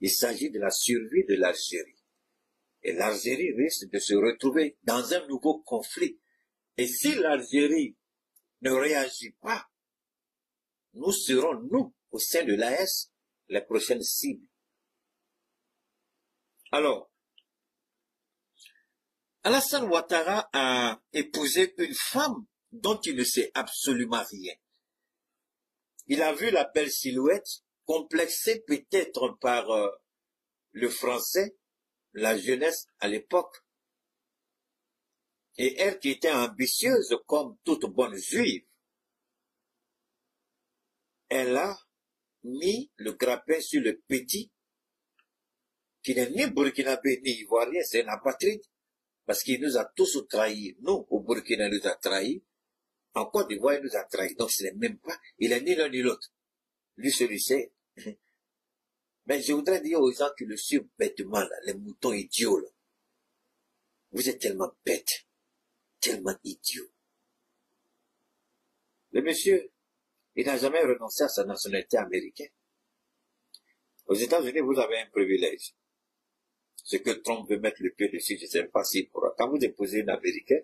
Il s'agit de la survie de l'Algérie. Et l'Algérie risque de se retrouver dans un nouveau conflit. Et si l'Algérie ne réagit pas, nous serons, nous, au sein de l'AS, les prochaines cibles. Alors, Alassane Ouattara a épousé une femme dont il ne sait absolument rien. Il a vu la belle silhouette, complexée peut-être par le français, la jeunesse à l'époque. Et elle qui était ambitieuse comme toute bonne juive, elle a mis le grappin sur le petit, qui n'est ni burkinabé ni ivoirien, c'est un apatride, parce qu'il nous a tous trahis. Nous, au Burkina, il nous a trahis. En Côte d'Ivoire, il nous a trahis. Donc, ce n'est même pas, il n'est ni l'un ni l'autre. Lui, celui-ci. Mais je voudrais dire aux gens qui le suivent bêtement, là, les moutons idiots, là. Vous êtes tellement bêtes, tellement idiots. Le monsieur, il n'a jamais renoncé à sa nationalité américaine. Aux États-Unis, vous avez un privilège. Ce que Trump veut mettre le pied dessus, je ne sais pas s'il pourra. Quand vous épousez une américaine,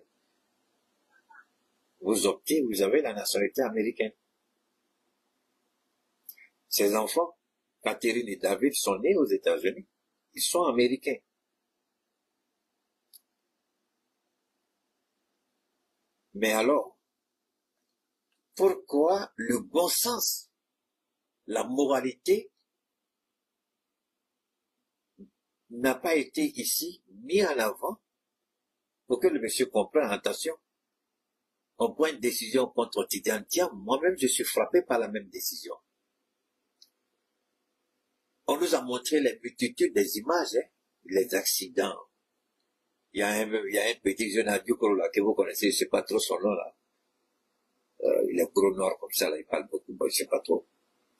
vous optez, vous avez la nationalité américaine. Ses enfants, Catherine et David, sont nés aux États-Unis. Ils sont américains. Mais alors, pourquoi le bon sens, la moralité, n'a pas été ici mis en avant pour que le monsieur comprenne, attention, on prend une décision contre Tidiane. Tiens, moi-même, je suis frappé par la même décision. On nous a montré les multitudes des images, hein, les accidents. Il y a un petit jeune adulte là, que vous connaissez, je ne sais pas trop son nom là. Il est gros nord comme ça, là, il parle beaucoup, je ne sais pas trop.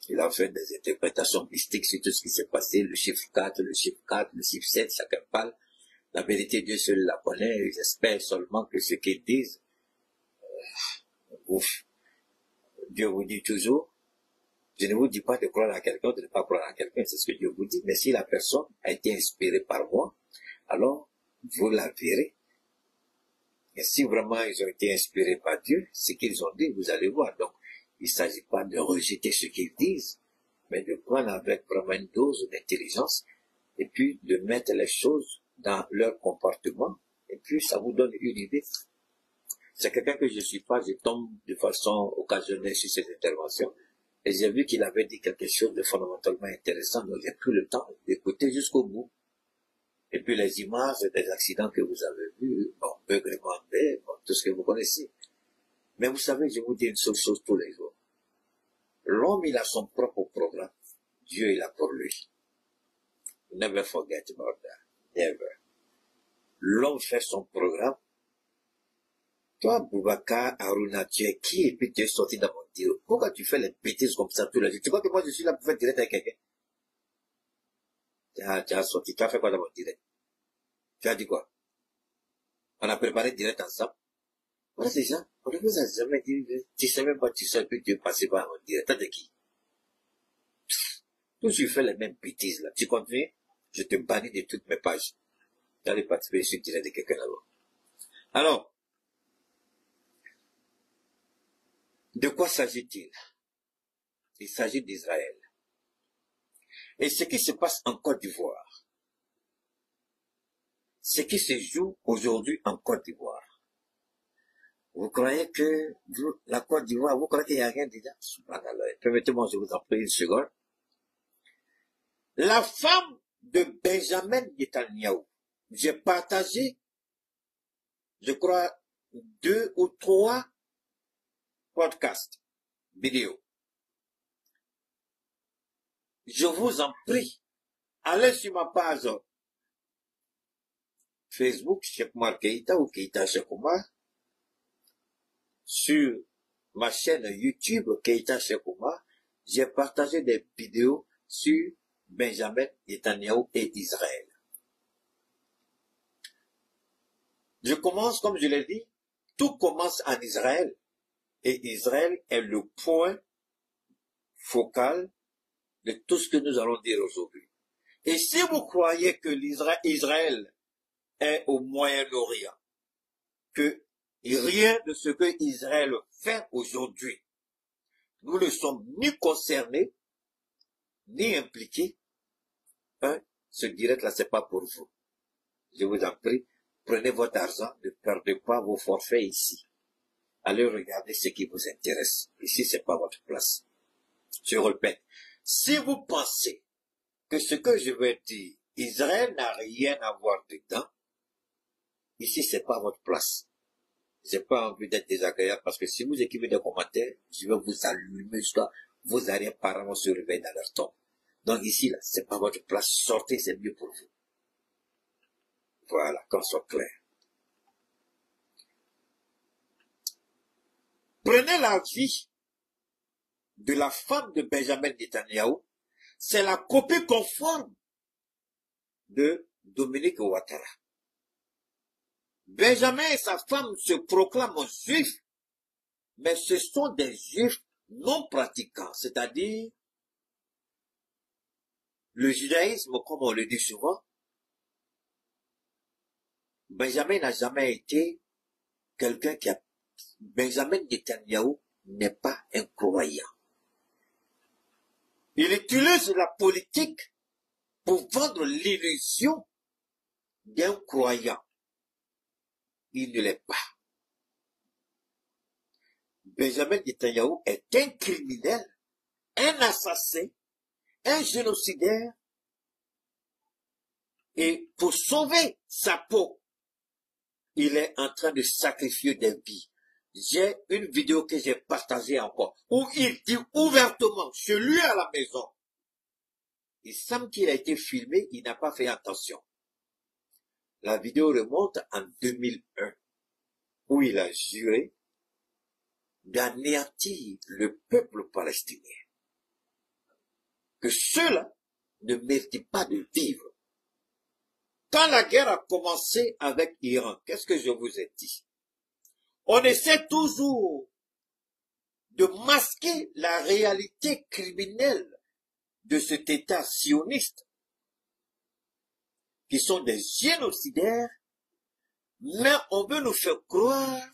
Il a fait des interprétations mystiques sur tout ce qui s'est passé, le chiffre 4, le chiffre 4, le chiffre 7, chacun parle. La vérité, Dieu seul la connaît, j'espère seulement que ce qu'ils disent, ouf, Dieu vous dit toujours, je ne vous dis pas de croire à quelqu'un, de ne pas croire à quelqu'un, c'est ce que Dieu vous dit, mais si la personne a été inspirée par moi, alors vous la verrez. Et si vraiment ils ont été inspirés par Dieu, ce qu'ils ont dit, vous allez voir. Donc, il ne s'agit pas de rejeter ce qu'ils disent, mais de prendre avec vraiment une dose d'intelligence, et puis de mettre les choses dans leur comportement, et puis ça vous donne une idée. C'est quelqu'un que je ne suis pas, je tombe de façon occasionnelle sur ces interventions, et j'ai vu qu'il avait dit quelque chose de fondamentalement intéressant, donc j'ai pris le temps d'écouter jusqu'au bout. Et puis les images des accidents que vous avez vus, bon, Beuglement, bon, tout ce que vous connaissez. Mais vous savez, je vous dis une seule chose tous les jours. L'homme, il a son propre programme. Dieu, il a pour lui. Never forget about that. Never. L'homme fait son programme. Toi, Boubacar, Aruna, tu es qui et puis tu es sorti dans mon dire. Pourquoi tu fais les bêtises comme ça tous les jours? Tu crois que moi je suis là pour faire direct avec quelqu'un? Tu as sorti, tu as fait quoi dans mon direct? Tu as dit quoi? On a préparé direct ensemble. Voilà ces gens. On ne vous a jamais dit, tu sais même pas, tu sais que tu es passé par mon direct. T'as de qui? Toi, tu fais les mêmes bêtises là. Tu continues? Je te bannis de toutes mes pages. Tu allais participer sur le direct de quelqu'un là-bas. Alors, de quoi s'agit-il? Il s'agit d'Israël. Et ce qui se passe en Côte d'Ivoire, ce qui se joue aujourd'hui en Côte d'Ivoire, vous croyez que la Côte d'Ivoire, vous croyez qu'il n'y a rien dedans? Permettez-moi, je vous en prie une seconde. La femme de Benjamin Netanyahu, j'ai partagé, je crois, 2 ou 3 podcasts, vidéos. Je vous en prie, allez sur ma page Facebook, Cheikh Oumar Keïta ou Keïta Cheikh Oumar, sur ma chaîne YouTube, Keïta Cheikh Oumar, j'ai partagé des vidéos sur Benjamin Netanyahu et Israël. Je commence, comme je l'ai dit, tout commence en Israël, et Israël est le point focal de tout ce que nous allons dire aujourd'hui. Et si vous croyez que Israël est au Moyen-Orient, que rien de ce que Israël fait aujourd'hui, nous ne sommes ni concernés, ni impliqués, ce direct-là, c'est pas pour vous. Je vous en prie, prenez votre argent, ne perdez pas vos forfaits ici. Allez regarder ce qui vous intéresse. Ici, c'est pas votre place. Je répète, si vous pensez que ce que je vais dire, Israël n'a rien à voir dedans, ici, c'est pas votre place. J'ai pas envie d'être désagréable parce que si vous écrivez des commentaires, je vais vous allumer jusqu'à vos arrière-parents se réveillent dans leur tombe. Donc ici, là, c'est pas votre place. Sortez, c'est mieux pour vous. Voilà, qu'on soit clair. Prenez la vie de la femme de Benjamin Netanyahu. C'est la copie conforme de Dominique Ouattara. Benjamin et sa femme se proclament juifs, mais ce sont des juifs non pratiquants, c'est-à-dire le judaïsme, comme on le dit souvent. Benjamin n'a jamais été quelqu'un qui a... Benjamin Netanyahu n'est pas un croyant. Il utilise la politique pour vendre l'illusion d'un croyant. Il ne l'est pas. Benjamin Netanyahu est un criminel, un assassin, un génocidaire. Et pour sauver sa peau, il est en train de sacrifier des vies. J'ai une vidéo que j'ai partagée encore, où il dit ouvertement, chez lui à la maison, il semble qu'il a été filmé, il n'a pas fait attention. La vidéo remonte en 2001, où il a juré d'anéantir le peuple palestinien. Que ceux-là ne méritent pas de vivre. Quand la guerre a commencé avec l'Iran, qu'est-ce que je vous ai dit? On essaie toujours de masquer la réalité criminelle de cet État sioniste, qui sont des génocidaires, mais on veut nous faire croire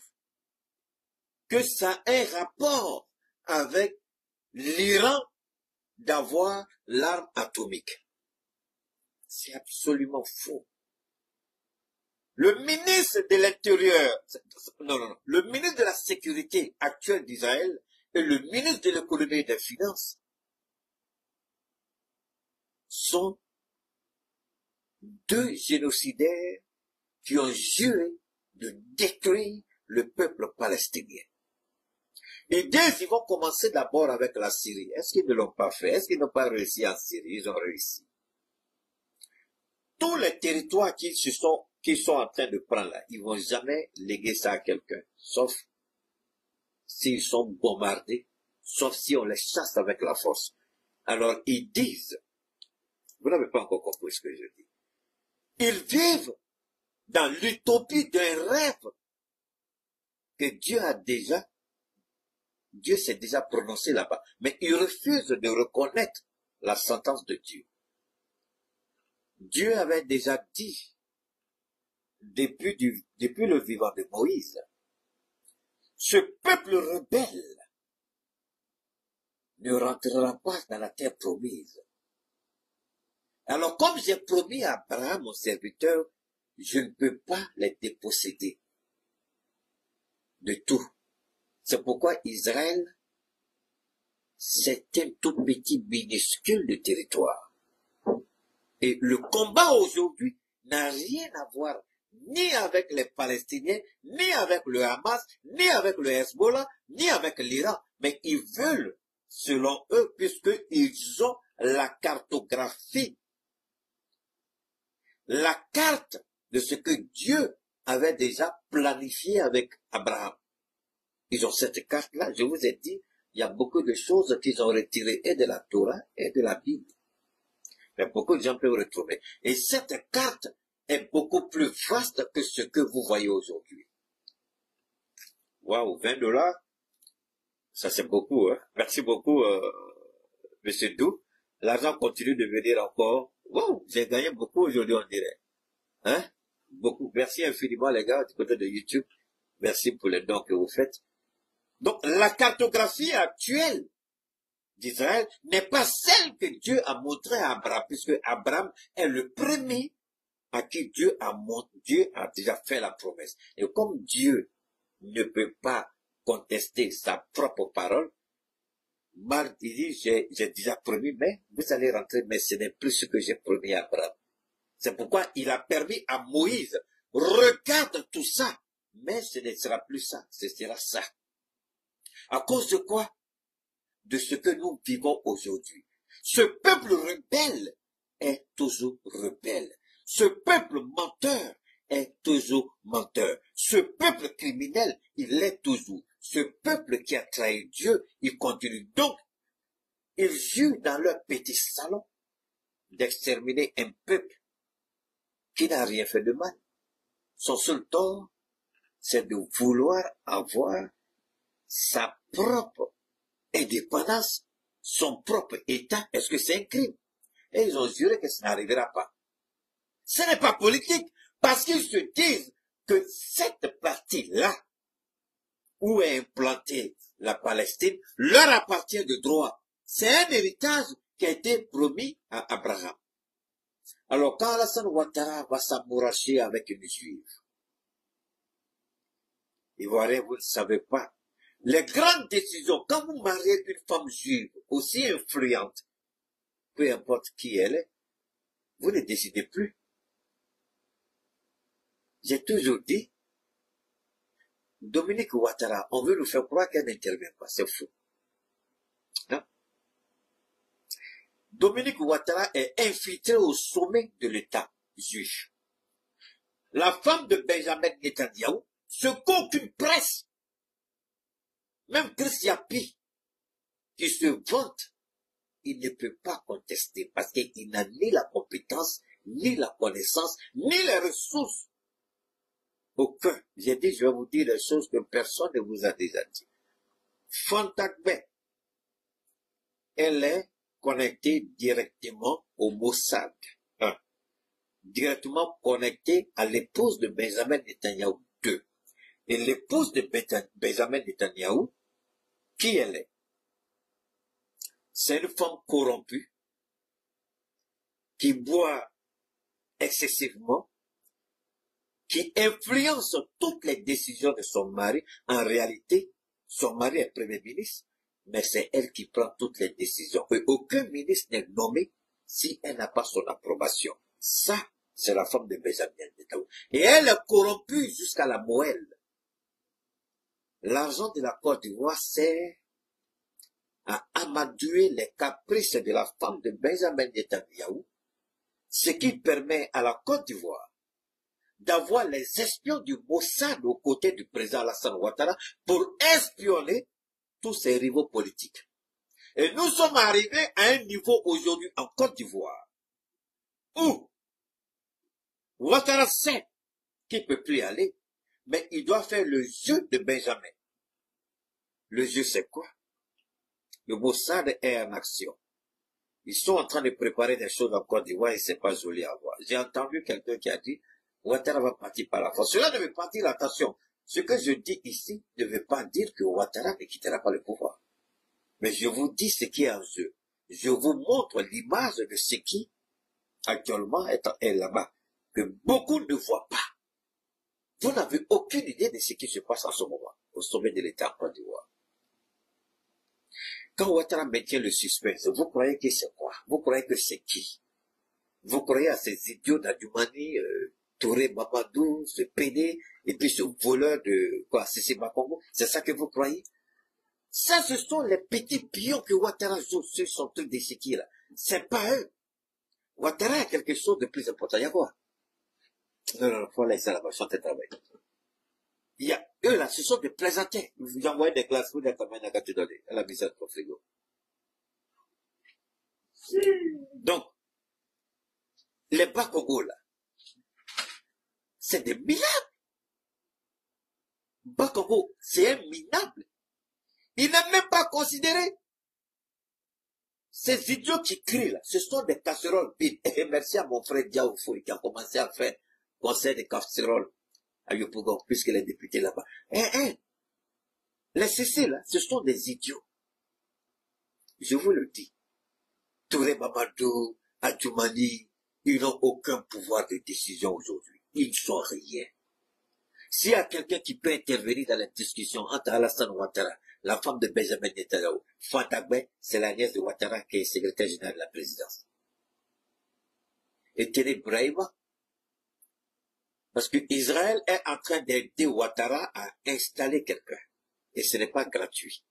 que ça a un rapport avec l'Iran d'avoir l'arme atomique. C'est absolument faux. Le ministre de l'Intérieur, le ministre de la Sécurité actuel d'Israël et le ministre de l'Économie et des Finances sont deux génocidaires qui ont juré de détruire le peuple palestinien. Et dès ils vont commencer d'abord avec la Syrie. Est-ce qu'ils ne l'ont pas fait? Est-ce qu'ils n'ont pas réussi en Syrie? Ils ont réussi. Tous les territoires qu'ils sont en train de prendre là, ils vont jamais léguer ça à quelqu'un, sauf s'ils sont bombardés, sauf si on les chasse avec la force. Alors ils disent, vous n'avez pas encore compris ce que je dis, ils vivent dans l'utopie d'un rêve que Dieu s'est déjà prononcé là-bas, mais ils refusent de reconnaître la sentence de Dieu. Dieu avait déjà dit, depuis le vivant de Moïse, ce peuple rebelle ne rentrera pas dans la terre promise. Alors comme j'ai promis à Abraham, mon serviteur, je ne peux pas les déposséder de tout. C'est pourquoi Israël, c'est un tout petit minuscule de territoire. Et le combat aujourd'hui n'a rien à voir ni avec les Palestiniens, ni avec le Hamas, ni avec le Hezbollah, ni avec l'Iran. Mais ils veulent, selon eux, puisqu'ils ont la cartographie, la carte de ce que Dieu avait déjà planifié avec Abraham. Ils ont cette carte-là, je vous ai dit, il y a beaucoup de choses qu'ils ont retirées et de la Torah et de la Bible. Mais beaucoup de gens peuvent retrouver. Et cette carte est beaucoup plus vaste que ce que vous voyez aujourd'hui. Waouh, $20, ça c'est beaucoup. Hein? Merci beaucoup, Monsieur Dou. l'argent continue de venir encore. Wow, j'ai gagné beaucoup aujourd'hui, on dirait. Hein? Beaucoup. Merci infiniment, les gars, du côté de YouTube. Merci pour les dons que vous faites. Donc, la cartographie actuelle d'Israël n'est pas celle que Dieu a montrée à Abraham, puisque Abraham est le premier à qui Dieu a déjà fait la promesse. Et comme Dieu ne peut pas contester sa propre parole, Marc dit, j'ai déjà promis, mais vous allez rentrer, mais ce n'est plus ce que j'ai promis à Abraham. C'est pourquoi il a permis à Moïse, regarde tout ça, mais ce ne sera plus ça, ce sera ça. À cause de quoi? De ce que nous vivons aujourd'hui. Ce peuple rebelle est toujours rebelle. Ce peuple menteur est toujours menteur. Ce peuple criminel, il l'est toujours. Ce peuple qui a trahi Dieu, il continue. Donc, ils jurent dans leur petit salon d'exterminer un peuple qui n'a rien fait de mal. Son seul tort, c'est de vouloir avoir sa propre indépendance, son propre État. Est-ce que c'est un crime? Et ils ont juré que ça n'arrivera pas. Ce n'est pas politique, parce qu'ils se disent que cette partie-là, où est implantée la Palestine, leur appartient de droit. C'est un héritage qui a été promis à Abraham. Alors, quand Alassane Ouattara va s'amouracher avec une juive, Ivoirien, vous ne savez pas, les grandes décisions, quand vous mariez une femme juive aussi influente, peu importe qui elle est, vous ne décidez plus. J'ai toujours dit, Dominique Ouattara, on veut nous faire croire qu'elle n'intervient pas, c'est faux. Hein? Dominique Ouattara est infiltré au sommet de l'État juif. La femme de Benjamin Netanyahu, ce qu'aucune presse, même Chris Yapi, qui se vante, il ne peut pas contester parce qu'il n'a ni la compétence, ni la connaissance, ni les ressources. Aucun. J'ai dit, je vais vous dire des choses que personne ne vous a déjà dit. Fontakbe, elle est connectée directement au Mossad. Hein. Directement connectée à l'épouse de Benjamin Netanyahu. 2. Et l'épouse de Benjamin Netanyahu, qui elle est? C'est une femme corrompue, qui boit excessivement, qui influence toutes les décisions de son mari. En réalité, son mari est premier ministre, mais c'est elle qui prend toutes les décisions. Et aucun ministre n'est nommé si elle n'a pas son approbation. Ça, c'est la femme de Benjamin Netanyahu. Et elle est corrompue jusqu'à la moelle. L'argent de la Côte d'Ivoire sert à amadouer les caprices de la femme de Benjamin Netanyahu, ce qui permet à la Côte d'Ivoire d'avoir les espions du Mossad aux côtés du président Alassane Ouattara pour espionner tous ses rivaux politiques. Et nous sommes arrivés à un niveau aujourd'hui en Côte d'Ivoire où Ouattara sait qu'il ne peut plus y aller, mais il doit faire le jeu de Benjamin. Le jeu, c'est quoi? Le Mossad est en action. Ils sont en train de préparer des choses en Côte d'Ivoire et c'est pas joli à voir. J'ai entendu quelqu'un qui a dit, Ouattara va partir par la France. Cela ne veut pas dire, attention, ce que je dis ici ne veut pas dire que Ouattara ne quittera pas le pouvoir. Mais je vous dis ce qui est en jeu. Je vous montre l'image de ce qui, actuellement, est là-bas, que beaucoup ne voient pas. Vous n'avez aucune idée de ce qui se passe en ce moment, au sommet de l'État en Côte d'Ivoire. Quand Ouattara maintient le suspense, vous croyez que c'est quoi? Vous croyez que c'est qui? Vous croyez à ces idiots d'Adjoumani, Touré Mamadou, ce PD, et puis ce voleur de, quoi, c'est Bakongo? C'est ça que vous croyez? Ça, ce sont les petits pions que Ouattara joue sur son truc de séquille, là. C'est pas eux. Ouattara a quelque chose de plus important. Il y a quoi? Non, faut laisser là-bas, chanter travail. Il y a, eux là, ce sont des plaisantins. Vous envoyez des glaces, vous les commandez à tu donnes. Elle a mis ça dans le frigo. Donc, les Bakongo là, c'est des minables. Bakongo, c'est un minable. Il n'est même pas considéré. Ces idiots qui crient là, ce sont des casseroles vides. Et merci à mon frère Diaoufou qui a commencé à faire conseil des casseroles à Yopougon, puisque les députés là-bas. Les CC là, ce sont des idiots. Je vous le dis. Touré Mamadou, Adjoumani, ils n'ont aucun pouvoir de décision aujourd'hui. Ils ne sont rien. S'il y a quelqu'un qui peut intervenir dans la discussion entre Alassane Ouattara, la femme de Benjamin Netanyahu, Fatagbe, c'est la nièce de Ouattara qui est secrétaire général de la présidence. Et Tene Brahima, parce que Israël est en train d'aider Ouattara à installer quelqu'un. Et ce n'est pas gratuit.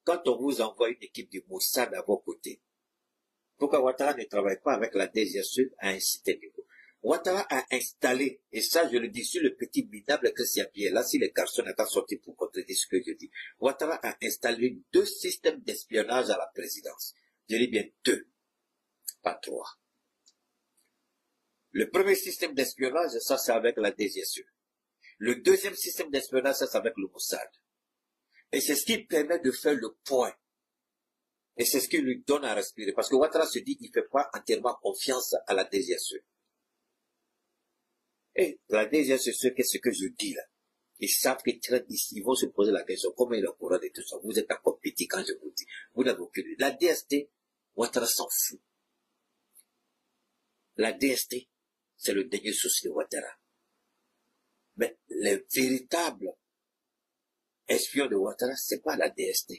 Quand on vous envoie une équipe du Mossad à vos côtés, pourquoi Ouattara ne travaille pas avec la DGSE à un certain niveau? Ouattara a installé, et ça je le dis sur le petit minable Christian Pierre, là si les garçons n'ont pas sorti pour contredire ce que je dis, Ouattara a installé 2 systèmes d'espionnage à la présidence. Je dis bien 2, pas 3. Le premier système d'espionnage, ça c'est avec la DGSE. Le deuxième système d'espionnage, ça c'est avec le Mossad. Et c'est ce qui permet de faire le point. Et c'est ce qui lui donne à respirer. Parce que Ouattara se dit qu'il ne fait pas entièrement confiance à la DGSE. Et la DGSE, qu'est-ce que je dis là? Ils savent qu'ils traitent ici, ils vont se poser la question, comment il est au courant de tout ça? Vous êtes encore petit quand je vous dis. Vous n'avez aucune idée. La DST, Ouattara s'en fout. La DST, c'est le dernier souci de Ouattara. Mais les véritables espions de Ouattara, c'est pas la DST.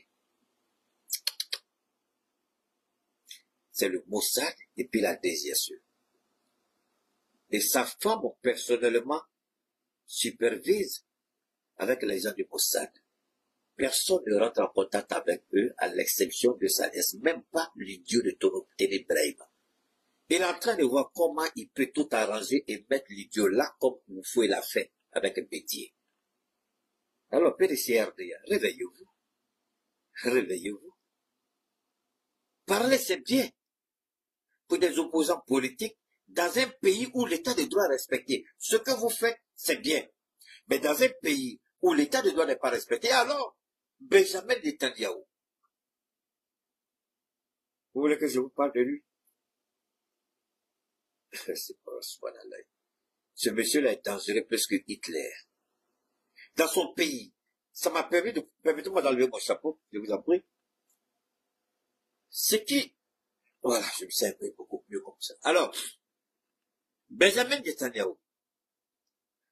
C'est le Mossad et puis la DGSE. Et sa femme, personnellement, supervise avec les gens du Mossad. Personne ne rentre en contact avec eux, à l'exception de sa nièce, même pas l'idiot de Tene Brahima. Il est en train de voir comment il peut tout arranger et mettre l'idiot là comme Moufoué l'a fait avec Bédier. Alors, PDCRDA, réveillez-vous. Réveillez-vous. Parler, c'est bien. Pour des opposants politiques, dans un pays où l'état de droit est respecté. Ce que vous faites, c'est bien. Mais dans un pays où l'état de droit n'est pas respecté, alors, Benjamin Netanyahu. Vous voulez que je vous parle de lui? C'est pas subhanallah. Ce monsieur-là est dangereux plus que Hitler. Dans son pays, ça m'a permis de... Permettez-moi d'enlever mon chapeau, je vous en prie. C'est qui... Voilà, je me sens un peu beaucoup mieux comme ça. Alors, Benjamin Netanyahu,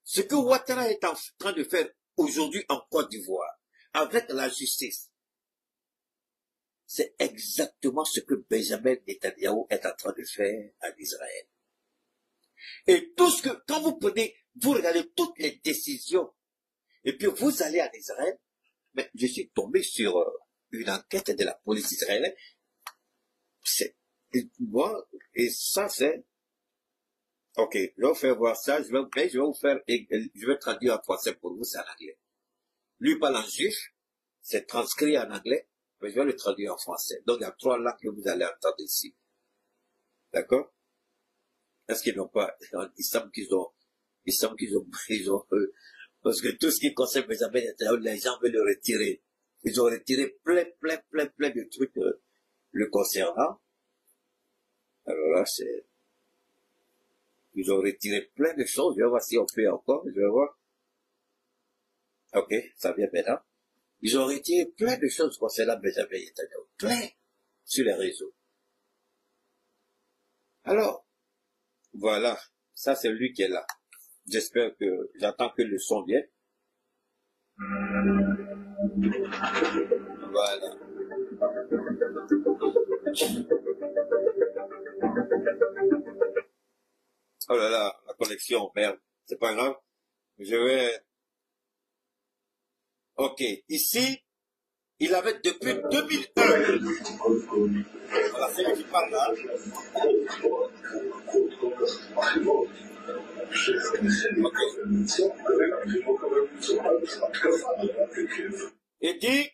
ce que Ouattara est en train de faire aujourd'hui en Côte d'Ivoire, avec la justice, c'est exactement ce que Benjamin Netanyahu est en train de faire en Israël. Et tout ce que, quand vous prenez, vous regardez toutes les décisions, et puis vous allez en Israël, mais je suis tombé sur une enquête de la police israélienne, moi, et ça c'est, ok, je vais vous faire voir ça, je vais vous faire, je vais traduire en français pour vous, c'est en anglais. Lui parle en juif, c'est transcrit en anglais, mais je vais le traduire en français. Donc il y a 3 langues que vous allez entendre ici. D'accord? Est-ce qu'ils n'ont pas, il semble qu'ils ont, parce que tout ce qui concerne Benjamin Netanyahu, les gens veulent le retirer. Ils ont retiré plein de trucs le concernant. Alors là, c'est, ils ont retiré plein de choses. Je vais voir si on fait encore. Je vais voir. Ok, ça vient maintenant. Ils ont retiré plein de choses concernant Benjamin Netanyahu. Plein. Sur les réseaux. Alors, voilà. Ça, c'est lui qui est là. J'espère que, j'attends que le son vienne. Voilà. Oh là là, la connexion, merde. C'est pas grave. Je vais... Ok. Ici, il avait depuis 2001. Voilà, c'est lui qui parle là. Okay. Il dit,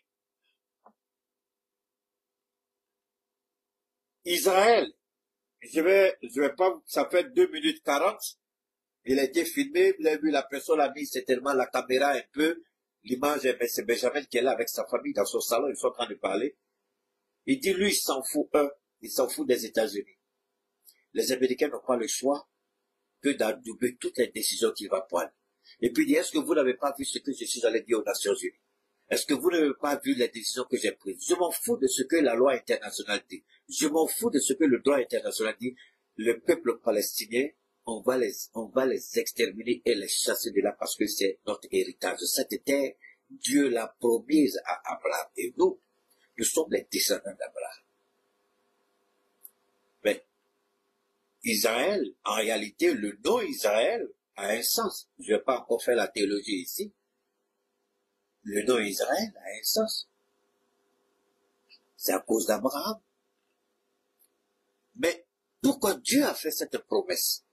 Israël, je vais pas, ça fait 2 minutes 40, il a été filmé, vous avez vu, la personne a mis certainement la caméra un peu, l'image, c'est Benjamin qui est là avec sa famille dans son salon, ils sont en train de parler. Il dit, lui, il s'en fout, il s'en fout des États-Unis. Les Américains n'ont pas le choix que d'adouber toutes les décisions qu'il va prendre. Et puis il dit, est-ce que vous n'avez pas vu ce que je suis allé dire aux Nations Unies? Est-ce que vous n'avez pas vu les décisions que j'ai prises? Je m'en fous de ce que la loi internationale dit. Je m'en fous de ce que le droit international dit. Le peuple palestinien, on va les exterminer et les chasser de là parce que c'est notre héritage. Cette terre, Dieu l'a promise à Abraham. Et nous sommes les descendants d'Abraham. Mais Israël, en réalité, le nom Israël a un sens. Je ne vais pas encore faire la théologie ici. Le nom Israël a un sens. C'est à cause d'Abraham. Mais pourquoi Dieu a fait cette promesse?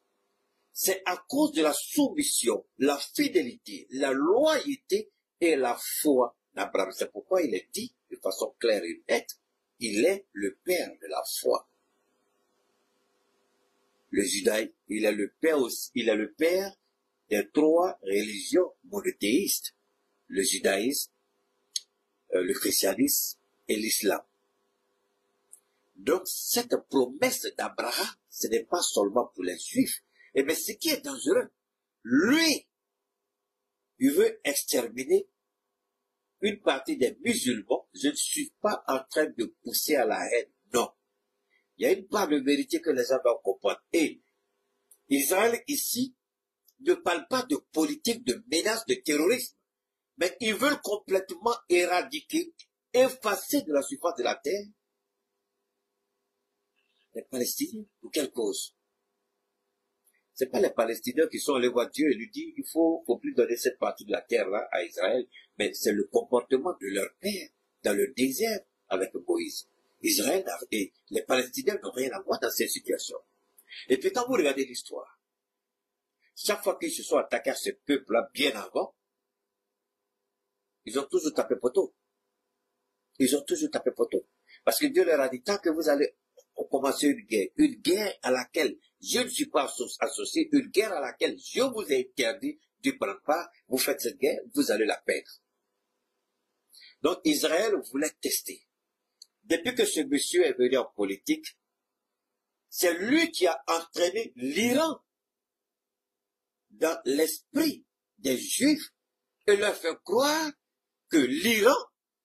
C'est à cause de la soumission, la fidélité, la loyauté et la foi d'Abraham. C'est pourquoi il est dit de façon claire et nette, il est le père de la foi. Le judaïsme, il est le père aussi, il est le père des trois religions monothéistes. Le judaïsme, le christianisme et l'islam. Donc, cette promesse d'Abraham, ce n'est pas seulement pour les juifs. Mais ce qui est dangereux, lui, il veut exterminer une partie des musulmans. Je ne suis pas en train de pousser à la haine, non. Il y a une part de vérité que les gens doivent comprendre. Et Israël, ici, ne parle pas de politique de menace de terrorisme. Mais ils veulent complètement éradiquer, effacer de la surface de la terre les Palestiniens. Pour quelle cause? Ce n'est pas les Palestiniens qui sont allés voir Dieu et lui disent il faut plus donner cette partie de la terre-là à Israël. Mais c'est le comportement de leur père dans le désert avec Moïse. Israël et les Palestiniens n'ont rien à voir dans cette situation. Et puis quand vous regardez l'histoire, chaque fois qu'ils se sont attaqués à ce peuple-là bien avant, ils ont toujours tapé poteau. Ils ont toujours tapé poteau. Parce que Dieu leur a dit, tant que vous allez commencer une guerre à laquelle je ne suis pas associé, une guerre à laquelle je vous ai interdit de prendre part, vous faites cette guerre, vous allez la perdre. Donc Israël voulait tester. Depuis que ce monsieur est venu en politique, c'est lui qui a entraîné l'Iran dans l'esprit des Juifs et leur fait croire que l'Iran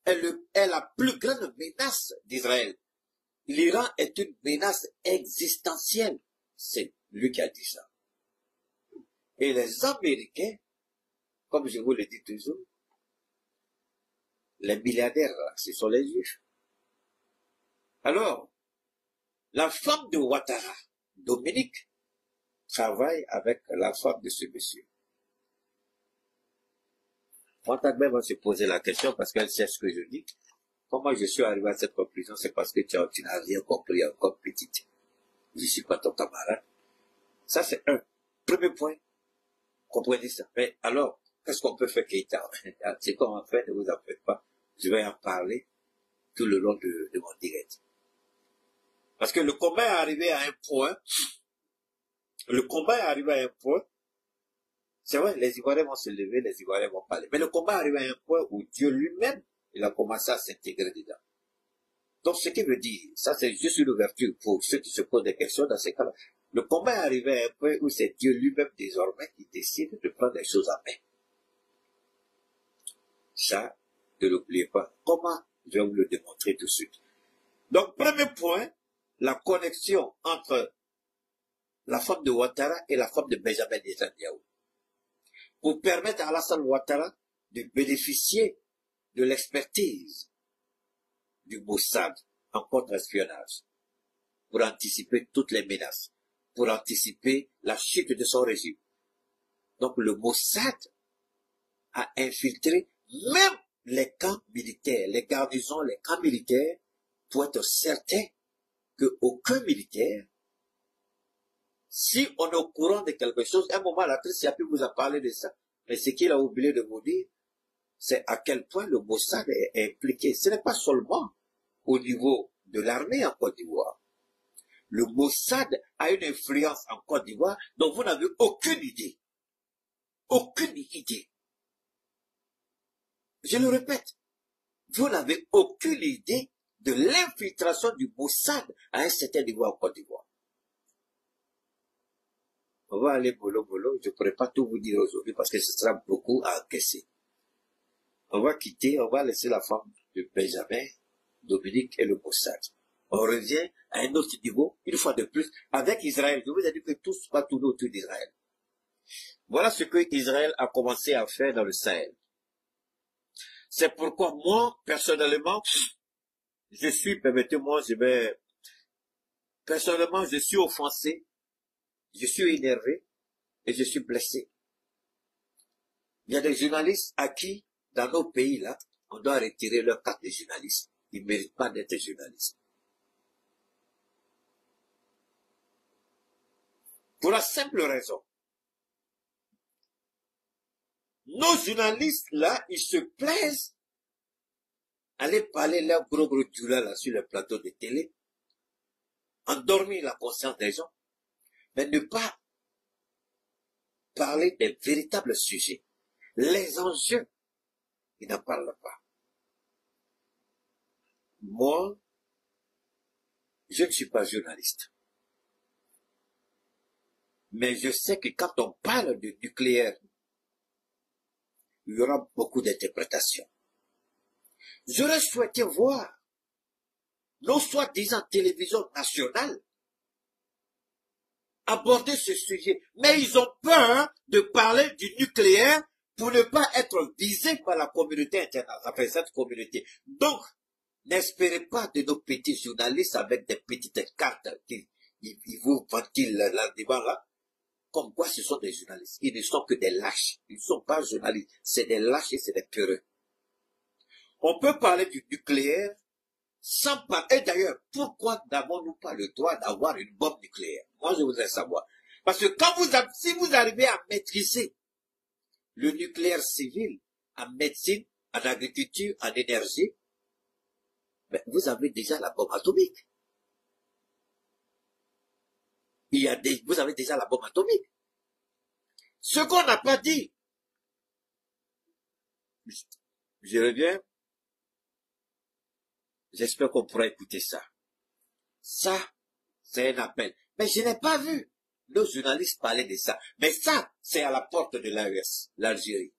est la plus grande menace d'Israël. L'Iran est une menace existentielle. C'est lui qui a dit ça. Et les Américains, comme je vous le dis toujours, les milliardaires, ce sont les Juifs. Alors, la femme de Ouattara, Dominique, travaille avec la femme de ce monsieur. Ouattara va se poser la question parce qu'elle sait ce que je dis. Comment je suis arrivé à cette conclusion, c'est parce que tu n'as rien compris encore petite. Je ne suis pas ton camarade. Ça, c'est un premier point. Comprenez ça. Mais alors, qu'est-ce qu'on peut faire, Keïta? C'est qu'on en fait, ne vous en faites pas. Je vais en parler tout le long de mon direct. Parce que le combat est arrivé à un point. C'est vrai, les Ivoiriens vont se lever, les Ivoiriens vont parler. Mais le combat est arrivé à un point où Dieu lui-même, il a commencé à s'intégrer dedans. Donc, ce qui veut dire, ça c'est juste une ouverture pour ceux qui se posent des questions dans ces cas-là. Le combat est arrivé à un point où c'est Dieu lui-même désormais qui décide de prendre les choses en main. Ça, ne l'oubliez pas. Comment? Je vais vous le démontrer tout de suite. Donc, premier point, la connexion entre la femme de Ouattara et la femme de Benjamin Netanyahu. Pour permettre à Alassane Ouattara de bénéficier de l'expertise du Mossad en contre-espionnage, pour anticiper toutes les menaces, pour anticiper la chute de son régime. Donc le Mossad a infiltré même les camps militaires, les garnisons, les camps militaires, pour être certain qu'aucun militaire, si on est au courant de quelque chose, à un moment, l'actrice a pu vous en parler de ça, mais ce qu'il a oublié de vous dire, c'est à quel point le Mossad est impliqué. Ce n'est pas seulement au niveau de l'armée en Côte d'Ivoire. Le Mossad a une influence en Côte d'Ivoire dont vous n'avez aucune idée. Aucune idée. Je le répète, vous n'avez aucune idée de l'infiltration du Mossad à un certain niveau en Côte d'Ivoire. On va aller bolo. Je ne pourrais pas tout vous dire aujourd'hui parce que ce sera beaucoup à encaisser. On va quitter, on va laisser la femme de Benjamin, Dominique et le Mossad. On revient à un autre niveau, une fois de plus, avec Israël. Je vous ai dit que tout va tourner autour d'Israël. Voilà ce que Israël a commencé à faire dans le Sahel. C'est pourquoi moi, personnellement, permettez-moi, personnellement, je suis offensé, je suis énervé et je suis blessé. Il y a des journalistes à qui, dans nos pays là, on doit retirer leur carte de journaliste. Ils ne méritent pas d'être journalistes. Pour la simple raison, nos journalistes là, ils se plaisent à aller parler leur gros dula là sur le plateau de télé, endormir la conscience des gens, mais ne pas parler des véritables sujets, les enjeux, ils n'en parlent pas. Moi, je ne suis pas journaliste. Mais je sais que quand on parle de nucléaire, il y aura beaucoup d'interprétations. J'aurais souhaité voir nos soi-disant télévisions nationales aborder ce sujet. Mais ils ont peur de parler du nucléaire pour ne pas être visés par la communauté internationale, enfin cette communauté. Donc, n'espérez pas de nos petits journalistes avec des petites cartes qui vous ventilent l'argument là. Comme quoi ce sont des journalistes. Ils ne sont que des lâches. Ils ne sont pas journalistes. C'est des lâches et c'est des peureux. On peut parler du nucléaire sans parler. Et d'ailleurs, pourquoi n'avons-nous pas le droit d'avoir une bombe nucléaire? Moi, je voudrais savoir. Parce que si vous arrivez à maîtriser le nucléaire civil en médecine, en agriculture, en énergie, ben, vous avez déjà la bombe atomique. Vous avez déjà la bombe atomique. Ce qu'on n'a pas dit, je reviens, j'espère qu'on pourra écouter ça. Ça, c'est un appel. Mais je n'ai pas vu nos journalistes parler de ça. Mais ça, c'est à la porte de l'AES, l'Algérie.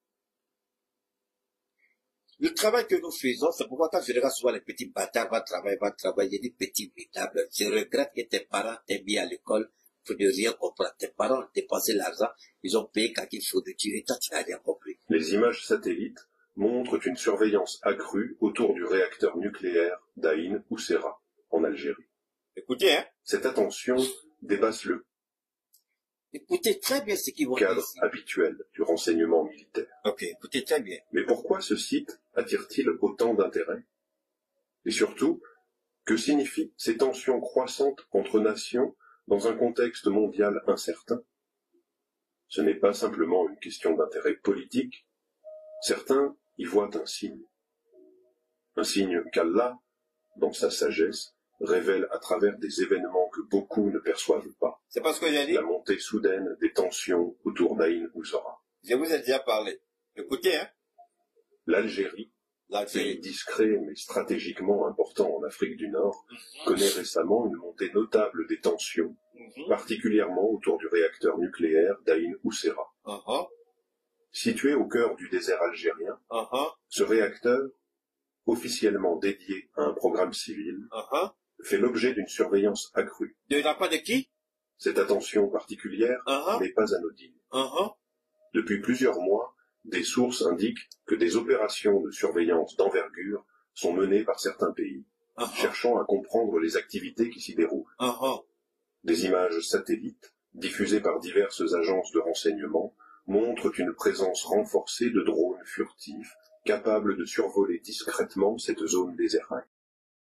Le travail que nous faisons, c'est pourquoi quand je regarde souvent les petits bâtards, va travailler, des petits minables. Je regrette que tes parents t'aient mis à l'école pour ne rien comprendre. Tes parents ont dépensé l'argent, ils ont payé quand il faut de tuer, toi tu n'as rien compris. Les images satellites montrent une surveillance accrue autour du réacteur nucléaire d'Aïn Oussera, en Algérie. Écoutez, hein. Cette attention dépasse le Écoutez très bien ce qu'ils vont cadre dire ici. habituel du renseignement militaire. Ok, écoutez très bien. Mais pourquoi ce site attire-t-il autant d'intérêt? Et surtout, que signifient ces tensions croissantes entre nations dans un contexte mondial incertain? Ce n'est pas simplement une question d'intérêt politique. Certains y voient un signe. Un signe qu'Allah, dans sa sagesse, révèle à travers des événements que beaucoup ne perçoivent pas. C'est pas ce que j'ai dit. La montée soudaine des tensions autour d'Aïn Oussera. Je vous ai déjà parlé. Écoutez, hein. L'Algérie, pays discret mais stratégiquement important en Afrique du Nord, connaît récemment une montée notable des tensions, particulièrement autour du réacteur nucléaire d'Aïn Oussera. Situé au cœur du désert algérien, ce réacteur, officiellement dédié à un programme civil, fait l'objet d'une surveillance accrue. De la part de qui? Cette attention particulière n'est pas anodine. Depuis plusieurs mois, des sources indiquent que des opérations de surveillance d'envergure sont menées par certains pays, cherchant à comprendre les activités qui s'y déroulent. Des images satellites, diffusées par diverses agences de renseignement, montrent une présence renforcée de drones furtifs capables de survoler discrètement cette zone désertique.